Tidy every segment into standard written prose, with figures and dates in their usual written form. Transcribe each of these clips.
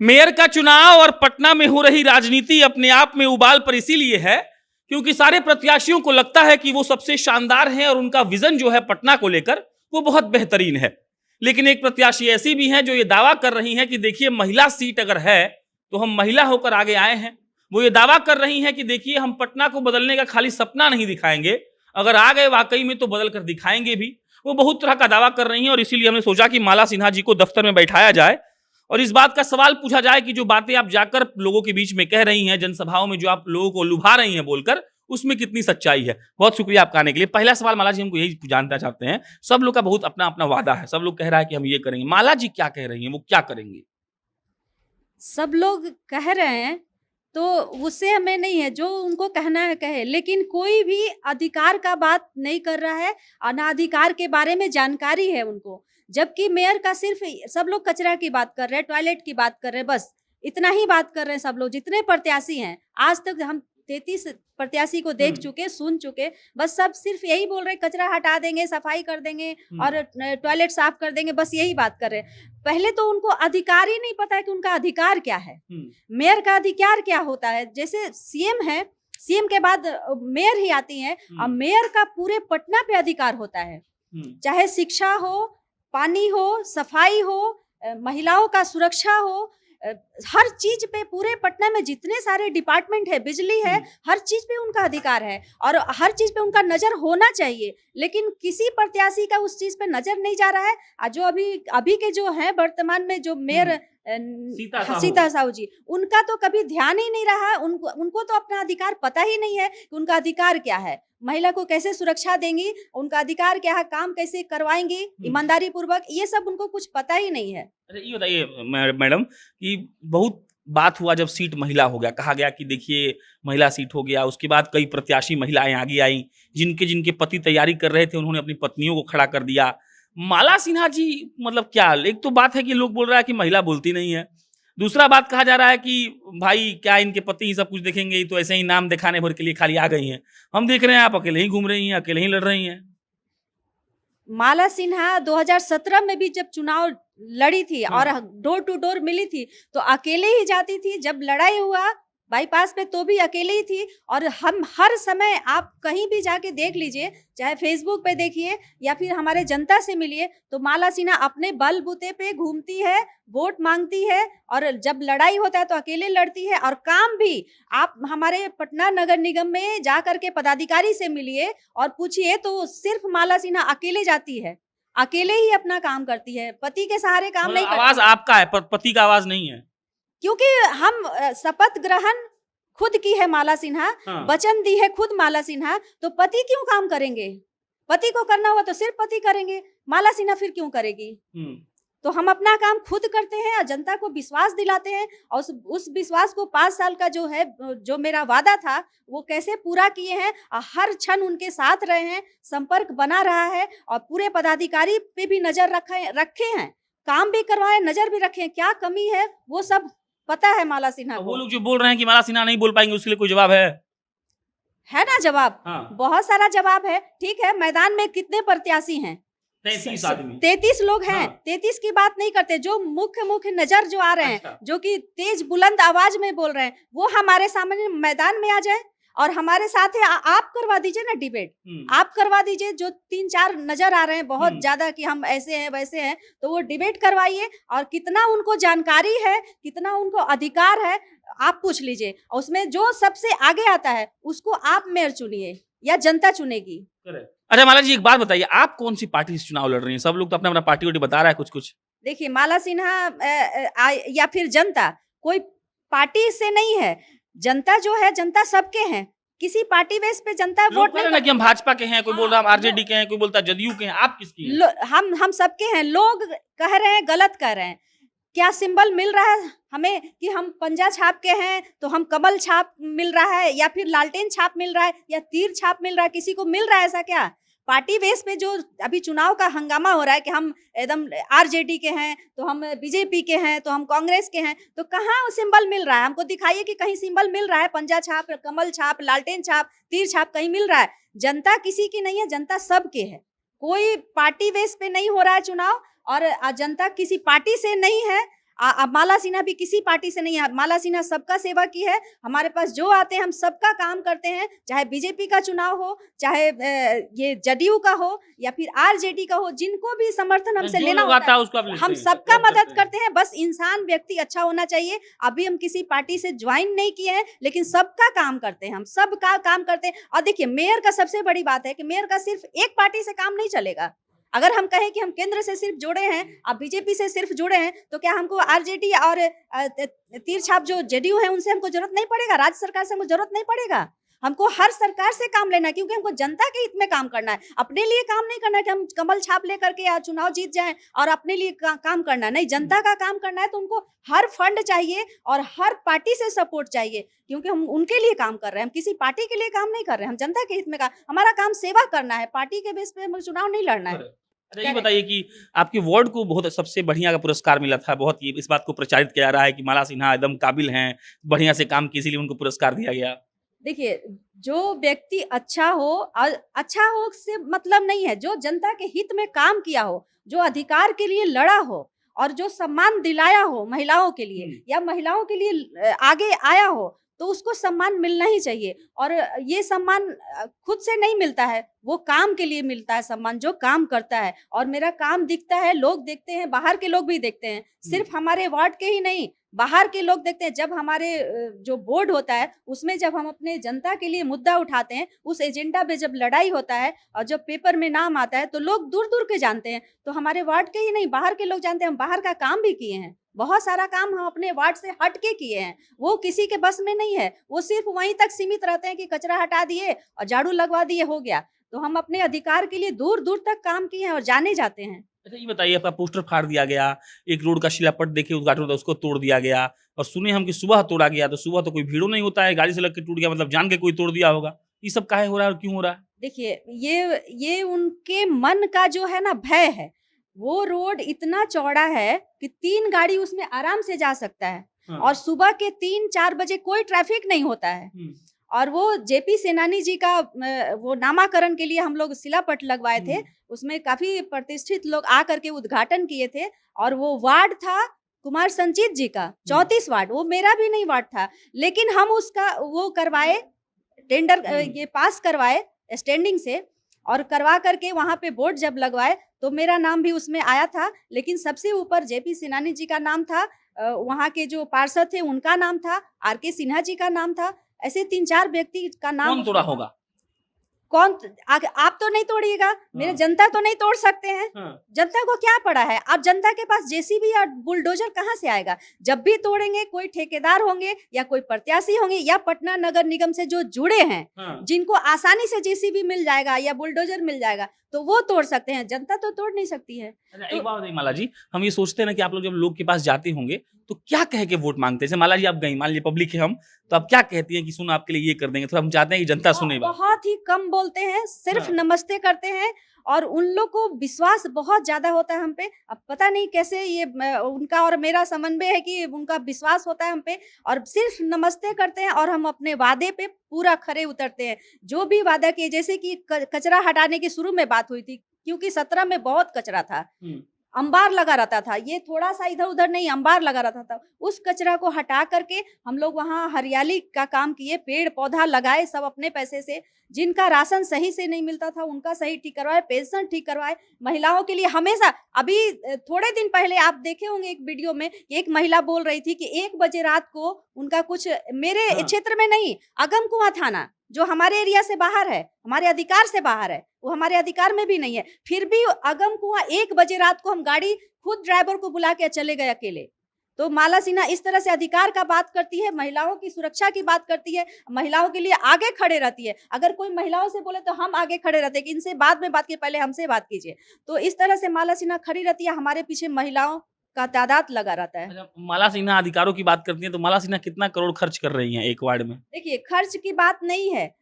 Mayor का चुनाव और पटना में हो रही राजनीति अपने आप में उबाल पर इसीलिए है क्योंकि सारे प्रत्याशियों को लगता है कि वो सबसे शानदार हैं और उनका विजन जो है पटना को लेकर वो बहुत बेहतरीन है। लेकिन एक प्रत्याशी ऐसी भी हैं जो ये दावा कर रही हैं कि देखिए महिला सीट अगर है तो हम महिला होकर आगे आए हैं। वो ये दावा कर रही हैं कि देखिए हम पटना को बदलने का खाली सपना नहीं दिखाएंगे, अगर आ गए वाकई में तो बदल कर दिखाएंगे भी। वो बहुत तरह का दावा कर रही हैं और इसीलिए हमने सोचा कि माला सिन्हा जी को दफ्तर में बैठाया जाए और इस बात का सवाल पूछा जाए कि जो बातें आप जाकर लोगों के बीच में कह रही हैं, जनसभाओं में जो आप लोगों को लुभा रही हैं बोलकर, उसमें कितनी सच्चाई है। बहुत शुक्रिया आपका आने के लिए। पहला सवाल माला जी हमको यही जानना चाहते हैं, सब लोग का बहुत अपना अपना वादा है, सब लोग कह रहा है कि हम ये करेंगे, माला जी क्या कह रही हैं, वो क्या करेंगे? सब लोग कह रहे हैं तो उससे हमें नहीं है, जो उनको कहना है कहे, लेकिन कोई भी अधिकार का बात नहीं कर रहा है, अनाधिकार के बारे में जानकारी है उनको। जबकि मेयर का सिर्फ सब लोग कचरा की बात कर रहे हैं, टॉयलेट की बात कर रहे हैं, बस इतना ही बात कर रहे हैं सब लोग। जितने प्रत्याशी हैं आज तक हम 33 प्रत्याशी को देख चुके, सुन चुके, बस सब सिर्फ यही बोल रहे हैं कचरा हटा देंगे, सफाई कर देंगे और टॉयलेट साफ कर देंगे, बस यही बात कर रहे हैं। पहले तो उनको अधिकार ही नहीं पता है कि उनका अधिकार क्या है। मेयर का अधिकार क्या होता है? जैसे सीएम है, सीएम के बाद मेयर ही आती है और मेयर का पूरे पटना पे अधिकार होता है, चाहे शिक्षा हो, पानी हो, सफाई हो, महिलाओं का सुरक्षा हो, हर चीज पे पूरे पटना में जितने सारे डिपार्टमेंट है, बिजली है, हर चीज पे उनका अधिकार है और हर चीज पे उनका नजर होना चाहिए। लेकिन किसी प्रत्याशी का उस चीज पे नजर नहीं जा रहा है। जो अभी के जो है वर्तमान में जो मेयर सीता साहू जी, उनका तो कभी ध्यान ही नहीं रहा। उनको तो अपना अधिकार पता ही नहीं है कि उनका अधिकार क्या है, महिला को कैसे सुरक्षा देंगी, उनका अधिकार क्या है, काम कैसे करवाएंगी ईमानदारी पूर्वक, ये सब उनको कुछ पता ही नहीं है। अच्छा ये बताइए मैडम कि बहुत बात हुआ जब सीट महिला हो गया, कहा गया कि देखिए महिला सीट हो गया, उसके बाद कई प्रत्याशी महिलाएं आगे आई, जिनके जिनके पति तैयारी कर रहे थे उन्होंने अपनी पत्नियों को खड़ा कर दिया। माला सिन्हा जी मतलब क्या, एक तो बात है कि लोग बोल रहा है कि महिला बोलती नहीं है, दूसरा बात कहा जा रहा है कि भाई क्या इनके पति ही सब कुछ देखेंगे, तो ऐसे ही नाम दिखाने भर के लिए खाली आ गई हैं। हम देख रहे हैं आप अकेले ही घूम रही हैं, अकेले ही लड़ रही हैं। माला सिन्हा 2017 में भी जब चुनाव लड़ी थी और डोर टू डोर मिली थी तो अकेले ही जाती थी। जब लड़ाई हुआ बाईपास पे तो भी अकेले ही थी। और हम हर समय, आप कहीं भी जाके देख लीजिए, चाहे फेसबुक पे देखिए या फिर हमारे जनता से मिलिए, तो माला सिन्हा अपने बलबूते पे घूमती है, वोट मांगती है और जब लड़ाई होता है तो अकेले लड़ती है। और काम भी आप हमारे पटना नगर निगम में जा करके पदाधिकारी से मिलिए और पूछिए तो सिर्फ माला सिन्हा अकेले जाती है, अकेले ही अपना काम करती है, पति के सहारे काम नहीं करती। आवाज आपका है, पति का आवाज नहीं है, क्योंकि हम शपथ ग्रहण खुद की है माला सिन्हा, वचन दी है खुद माला सिन्हा, तो पति क्यों काम करेंगे? पति को करना हुआ तो सिर्फ पति करेंगे, माला सिन्हा फिर क्यों करेगी? तो हम अपना काम खुद करते हैं और जनता को विश्वास दिलाते हैं और उस विश्वास को 5 साल का जो है, जो मेरा वादा था, वो कैसे पूरा किए हैं और हर क्षण उनके साथ रहे हैं, संपर्क बना रहा है और पूरे पदाधिकारी पे भी नजर रखे हैं, काम भी करवाए, नजर भी रखे हैं, क्या कमी है वो सब पता है माला सिन्हा को। वो लोग जो बोल रहे हैं कि माला सिन्हा नहीं बोल पाएंगे, उसके लिए कोई जवाब है ना जवाब? बहुत सारा जवाब है। ठीक है, मैदान में कितने प्रत्याशी हैं? 33 आदमी, 33 लोग हैं। 33 की बात नहीं करते, जो मुख्य नजर जो आ रहे हैं, जो कि तेज बुलंद आवाज में बोल रहे हैं, वो हमारे सामने मैदान में आ जाए और हमारे साथ है। आप करवा दीजिए ना डिबेट, आप करवा दीजिए। जो 3-4 नजर आ रहे हैं बहुत ज्यादा कि हम ऐसे हैं वैसे हैं, तो वो डिबेट करवाइए और कितना उनको जानकारी है, कितना उनको अधिकार है, आप पूछ लीजिए। और उसमें जो सबसे आगे आता है उसको आप मेयर चुनिए या जनता चुनेगी। अच्छा माला जी एक बात बताइए, आप कौन सी पार्टी से चुनाव लड़ रही हैं? सब लोग तो अपना अपना पार्टी वार्टी बता रहा है कुछ। देखिए माला सिन्हा या फिर जनता कोई पार्टी से नहीं है। जनता जो है, जनता सबके हैं, किसी पार्टी बेस पे जनता वोट नहीं। कि हम भाजपा के हैं, कोई बोल रहा है हम आरजेडी के हैं, कोई बोलता है जदयू के हैं, आप किसकी हैं? हम सबके हैं। लोग कह रहे हैं, गलत कह रहे हैं। क्या सिंबल मिल रहा है हमें कि हम पंजा छाप के हैं तो हम कमल छाप मिल रहा है या फिर लालटेन छाप मिल रहा है या तीर छाप मिल रहा है? किसी को मिल रहा है ऐसा क्या? पार्टी बेस पे जो अभी चुनाव का हंगामा हो रहा है कि हम एकदम आरजेडी के हैं तो हम बीजेपी के हैं तो हम कांग्रेस के हैं, तो कहाँ सिंबल मिल रहा है? हमको दिखाइए कि कहीं सिंबल मिल रहा है, पंजा छाप, कमल छाप, लालटेन छाप, तीर छाप कहीं मिल रहा है? जनता किसी की नहीं है, जनता सबके है। कोई पार्टी बेस पे नहीं हो रहा है चुनाव और जनता किसी पार्टी से नहीं है। माला सिन्हा भी किसी पार्टी से नहीं है, माला सिन्हा सबका सेवा की है। हमारे पास जो आते हैं हम सबका काम करते हैं, चाहे बीजेपी का चुनाव हो, चाहे ये जदयू का हो या फिर आरजेडी का हो, जिनको भी समर्थन हमसे जो लेना लोग होता आता है है उसको आप लेते हम हैं, सबका support मदद हैं। करते हैं। बस इंसान व्यक्ति अच्छा होना चाहिए। अभी हम किसी पार्टी से ज्वाइन नहीं किए हैं, लेकिन सबका काम करते हैं, हम सबका काम करते हैं। और देखिए मेयर का सबसे बड़ी बात है कि मेयर का सिर्फ एक पार्टी से काम नहीं चलेगा। अगर हम कहें कि हम केंद्र से सिर्फ जुड़े हैं, आप बीजेपी से सिर्फ जुड़े हैं, तो क्या हमको आरजेडी और तीर छाप जो जेडीयू है उनसे हमको जरूरत नहीं पड़ेगा, राज्य सरकार से हमको जरूरत नहीं पड़ेगा। हमको हर सरकार से काम लेना है, क्योंकि हमको जनता के हित में काम करना है। अपने लिए काम नहीं करना है कि हम कमल छाप लेकर के या चुनाव जीत जाएं और अपने लिए काम करना है। नहीं, जनता का काम करना है तो उनको हर फंड चाहिए और हर पार्टी से सपोर्ट चाहिए, क्योंकि हम उनके लिए काम कर रहे हैं। हम किसी पार्टी के लिए काम नहीं कर रहे हैं, हम जनता के हित में हमारा काम सेवा करना है, पार्टी के बेस पे हमें चुनाव नहीं लड़ना है। अच्छा ये बताइए कि आपके वार्ड को बहुत सबसे बढ़िया का पुरस्कार मिला था, बहुत ये इस बात को प्रचारित किया जा रहा है कि माला सिन्हा एकदम काबिल हैं, बढ़िया से काम किए इसीलिए उनको पुरस्कार दिया गया। देखिए, जो व्यक्ति अच्छा हो से मतलब नहीं है, जो जनता के हित में काम किया हो, जो अधिकार के लिए लड़ा हो और जो सम्मान दिलाया हो महिलाओं के लिए या महिलाओं के लिए आगे आया हो, तो उसको सम्मान मिलना ही चाहिए। और ये सम्मान खुद से नहीं मिलता है, वो काम के लिए मिलता है सम्मान, जो काम करता है। और मेरा काम दिखता है, लोग देखते हैं, बाहर के लोग भी देखते हैं, सिर्फ हमारे वार्ड के ही नहीं, बाहर के लोग देखते हैं। जब हमारे जो बोर्ड होता है उसमें जब हम अपने जनता के लिए मुद्दा उठाते हैं, उस एजेंडा पे जब लड़ाई होता है और जब पेपर में नाम आता है, तो लोग दूर दूर के जानते हैं। तो हमारे वार्ड के ही नहीं, बाहर के लोग जानते हैं। हम बाहर का काम भी किए हैं, बहुत सारा काम हम अपने वार्ड से हट के किए हैं, वो किसी के बस में नहीं है। वो सिर्फ वहीं तक सीमित रहते हैं कि कचरा हटा दिए और झाड़ू लगवा दिए, हो गया। तो हम अपने अधिकार के लिए दूर दूर तक काम किए हैं और जाने जाते हैं। अच्छा ये बताइए, आपका पोस्टर फाड़ दिया गया, एक रोड का शिलापट देखिए उद्घाटन होता है उसको तोड़ दिया गया, और सुने हम कि सुबह तोड़ा गया, तो सुबह तो कोई भीड़ो नहीं होता है, गाड़ी से लग के टूट गया, मतलब जान के कोई तोड़ दिया होगा। ये सब काहे हो रहा है और क्यों हो रहा है? देखिए, ये उनके मन का जो है ना भय है। वो रोड इतना चौड़ा है कि 3 गाड़ी उसमें आराम से जा सकता है। हाँ। और सुबह के 3-4 बजे कोई ट्रैफिक नहीं होता है। और वो जेपी सेनानी जी का वो नामाकरण के लिए हम लोग शिलापट लगवाए थे, उसमें काफी प्रतिष्ठित लोग आ करके उद्घाटन किए थे। और वो वार्ड था कुमार संजीत जी का 34 वार्ड, वो मेरा भी नहीं वार्ड था, लेकिन हम उसका वो करवाए, टेंडर ये पास करवाए स्टैंडिंग से, और करवा करके वहां पे बोर्ड जब लगवाए तो मेरा नाम भी उसमें आया था। लेकिन सबसे ऊपर जेपी सेनानी जी का नाम था, वहां के जो पार्षद थे उनका नाम था, आरके सिन्हा जी का नाम था, ऐसे 3-4 व्यक्ति का नाम। कौन तोड़ा होगा? कौन आप तो नहीं तोड़िएगा, मेरे जनता तो नहीं तोड़ सकते हैं। जनता को क्या पड़ा है? आप जनता के पास जेसीबी या बुलडोजर कहाँ से आएगा? जब भी तोड़ेंगे कोई ठेकेदार होंगे या कोई प्रत्याशी होंगे या पटना नगर निगम से जो जुड़े हैं, जिनको आसानी से जेसीबी मिल जाएगा या बुलडोजर मिल जाएगा, तो वो तोड़ सकते हैं, जनता तो तोड़ नहीं सकती है। एक बात बताइए माला जी, हम ये सोचते हैं ना कि आप लोग जब लोग के पास जाते होंगे तो क्या कह के वोट मांगते हैं? जैसे माला जी आप गई, मान लीजिए पब्लिक है हम, तो आप क्या कहती हैं कि सुनो आपके लिए ये कर देंगे? तो हम चाहते हैं कि जनता सुने। बहुत ही कम बोलते हैं, सिर्फ नमस्ते करते हैं, और उन लोग को विश्वास बहुत ज्यादा होता है हम पे। अब पता नहीं कैसे ये उनका और मेरा समन्वय है कि उनका विश्वास होता है हम पे, और सिर्फ नमस्ते करते हैं और हम अपने वादे पे पूरा खरे उतरते हैं। जो भी वादा किए, जैसे कि कचरा हटाने की शुरू में बात हुई थी, क्योंकि 17 में बहुत कचरा था, अंबार लगा रहता था, ये थोड़ा सा इधर उधर नहीं, अंबार लगा रहता था। उस कचरा को हटा करके हम लोग वहाँ हरियाली का काम किए, पेड़ पौधा लगाए, सब अपने पैसे से। जिनका राशन सही से नहीं मिलता था उनका सही ठीक करवाए, पेंशन ठीक करवाए। महिलाओं के लिए हमेशा, अभी थोड़े दिन पहले आप देखे होंगे एक वीडियो में, एक महिला बोल रही थी कि 1 बजे रात को उनका कुछ, मेरे क्षेत्र में नहीं, अगमकुआं थाना जो हमारे एरिया से बाहर है, हमारे अधिकार से बाहर है, वो हमारे अधिकार में भी नहीं है, फिर भी अगमकुआं 1 बजे रात को हम गाड़ी खुद ड्राइवर को बुला के चले गए अकेले। तो माला सिन्हा इस तरह से अधिकार का बात करती है, महिलाओं की सुरक्षा की बात करती है, महिलाओं के लिए आगे खड़े रहती है। अगर कोई महिलाओं से बोले तो हम आगे खड़े रहते हैं कि इनसे बाद में बात कीजिए, पहले हमसे बात कीजिए। तो इस तरह से माला सिन्हा खड़ी रहती है, हमारे पीछे महिलाओं का तादाद लगा रहता है। अच्छा, माला सिन्हा अधिकारों की बात करती हैं, तो माला सिन्हा कितना करोड़ खर्च कर रही हैं एक वार्ड में? देखिए, खर्च की बात नहीं है,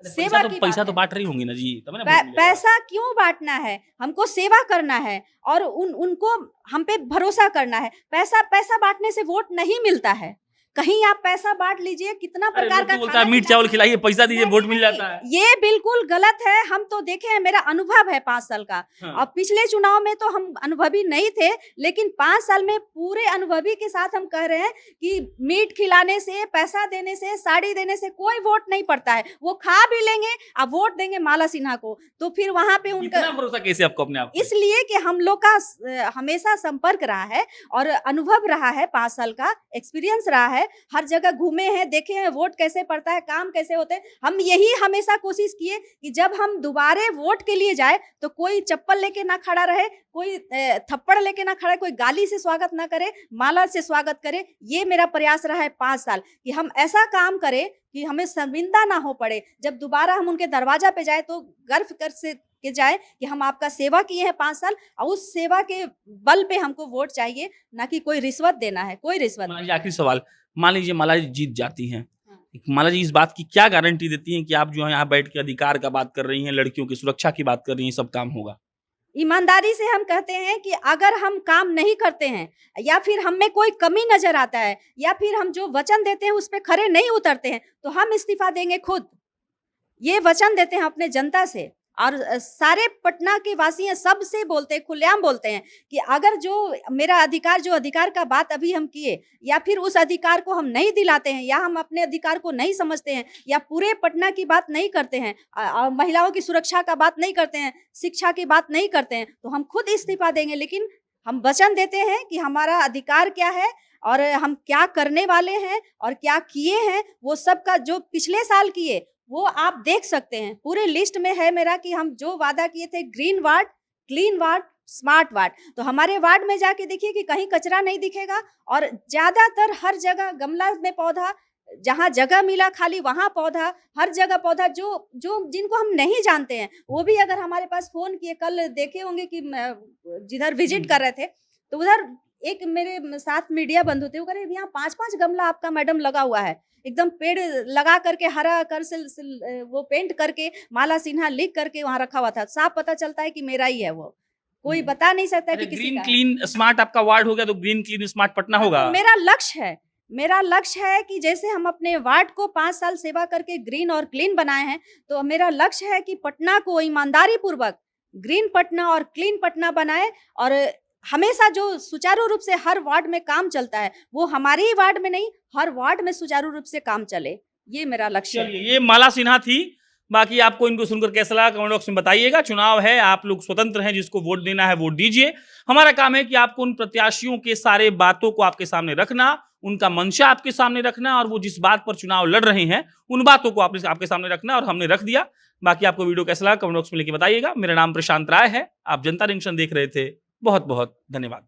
सेवा की पैसा तो बांट रही होंगी ना जी, तब ना पैसा क्यों बांटना है? हमको सेवा करना है और उनको हम पे भरोसा करना है। पैसा बांटने से वोट नहीं मिलता है। कहीं आप पैसा बांट लीजिए, कितना अरे प्रकार लोग का तो बोलता है खाना मीट खिलाते चावल हैं। खिलाइए, पैसा दीजिए, नहीं, वोट मिल नहीं, जाता है। ये बिल्कुल गलत है। हम तो देखे हैं, मेरा अनुभव है 5 साल का। हाँ। और पिछले चुनाव में तो हम अनुभवी नहीं थे, लेकिन 5 साल में पूरे अनुभवी के साथ हम कह रहे हैं कि मीट खिलाने से, पैसा देने से, साड़ी देने से कोई वोट नहीं पड़ता है। वो खा भी लेंगे और वोट देंगे माला सिन्हा को, तो फिर वहाँ पे उनका इतना भरोसा कैसे आपको अपने आप पे? इसलिए कि हम लोग का हमेशा संपर्क रहा है और अनुभव रहा है, 5 साल का एक्सपीरियंस रहा है। हर जगह घूमे हैं, देखे हैं वोट कैसे पड़ता है, काम कैसे होते हैं। हम यही हमेशा कोशिश किए कि जब हम दोबारे वोट के लिए जाए तो कोई चप्पल लेके ना खड़ा रहे, कोई थप्पड़ लेके ना खड़ा, कोई गाली से स्वागत ना करे, माला से स्वागत करे। ये मेरा प्रयास रहा है 5 साल कि हम ऐसा काम करें कि हमें शर्मिंदा ना हो पड़े। जब दोबारा हम उनके दरवाजा पे जाए तो गर्व कर से के जाए कि हम आपका सेवा किए हैं 5 साल और उस सेवा के बल पे हमको वोट चाहिए, ना कि कोई रिश्वत देना है, कोई रिश्वत मान नहीं। लीजिए आखिरी सवाल, मान लीजिए माला जी जीत जाती हैं, हाँ। माला जी इस बात की क्या गारंटी देती हैं कि आप जो है यहाँ बैठ के अधिकार का बात कर रही हैं, लड़कियों की सुरक्षा की बात कर रही हैं, सब काम होगा? ईमानदारी से हम कहते हैं कि अगर हम काम नहीं करते हैं या फिर हम में कोई कमी नज़र आता है या फिर हम जो वचन देते हैं उस पे खरे नहीं उतरते हैं, तो हम इस्तीफ़ा देंगे खुद। ये वचन देते हैं अपने जनता से और सारे पटना के वासी हैं, सबसे बोलते हैं, खुलेआम बोलते हैं कि अगर जो मेरा अधिकार, जो अधिकार का बात अभी हम किए या फिर उस अधिकार को हम नहीं दिलाते हैं या हम अपने अधिकार को नहीं समझते हैं या पूरे पटना की बात नहीं करते हैं, महिलाओं की सुरक्षा का बात नहीं करते हैं, शिक्षा की बात नहीं करते हैं, तो हम खुद इस्तीफा देंगे। लेकिन हम वचन देते हैं कि हमारा अधिकार क्या है और हम क्या करने वाले हैं और क्या किए हैं, वो सब का जो पिछले साल किए वो आप देख सकते हैं। पूरे लिस्ट में है मेरा कि हम जो वादा किए थे, green ward, clean ward, smart ward, तो हमारे वार्ड में जाके देखिए कि कहीं कचरा नहीं दिखेगा और ज़्यादातर हर जगह गमला में पौधा, जहाँ जगह मिला खाली वहाँ पौधा, हर जगह पौधा। जो जो जिनको हम नहीं जानते हैं वो भी अगर हमारे पास फ़ोन किए, कल देखे होंगे कि जिधर विजिट कर रहे थे तो उधर एक मेरे साथ मीडिया बंधु थे, वो कह रहे यहाँ 5-5 गमला आपका मैडम लगा हुआ है, एकदम पेड़ लगा करके हरा कर वो पेंट करके माला सिन्हा लिख करके वहाँ रखा हुआ था। साफ पता चलता है कि मेरा ही है वो, कोई बता नहीं सकता कि किसी ग्रीन का है। क्लीन स्मार्ट आपका वार्ड हो गया तो ग्रीन क्लीन स्मार्ट पटना होगा। तो मेरा लक्ष्य है कि जैसे हम अपने वार्ड को 5 साल सेवा करके ग्रीन और क्लीन बनाए हैं, तो मेरा लक्ष्य है कि पटना को ईमानदारी पूर्वक ग्रीन पटना और क्लीन पटना बनाए और हमेशा जो सुचारू रूप से हर वार्ड में काम चलता है वो हमारे ही वार्ड में नहीं, हर वार्ड में सुचारू रूप से काम चले। ये मेरा लक्ष्य है। चलिए, ये माला सिन्हा थी। बाकी आपको इनको सुनकर कैसा लगा कमेंट बॉक्स में बताइएगा। चुनाव है, आप लोग स्वतंत्र हैं, जिसको वोट देना है वोट दीजिए। हमारा काम है कि आपको उन प्रत्याशियों के सारे बातों को आपके सामने रखना, उनका मंशा आपके सामने रखना और वो जिस बात पर चुनाव लड़ रहे हैं उन बातों को आपके सामने रखना, और हमने रख दिया। बाकी आपको वीडियो कैसा लगा कमेंट बॉक्स में लिख के बताइएगा। मेरा नाम प्रशांत राय है, आप जनता जंक्शन देख रहे थे। बहुत बहुत धन्यवाद।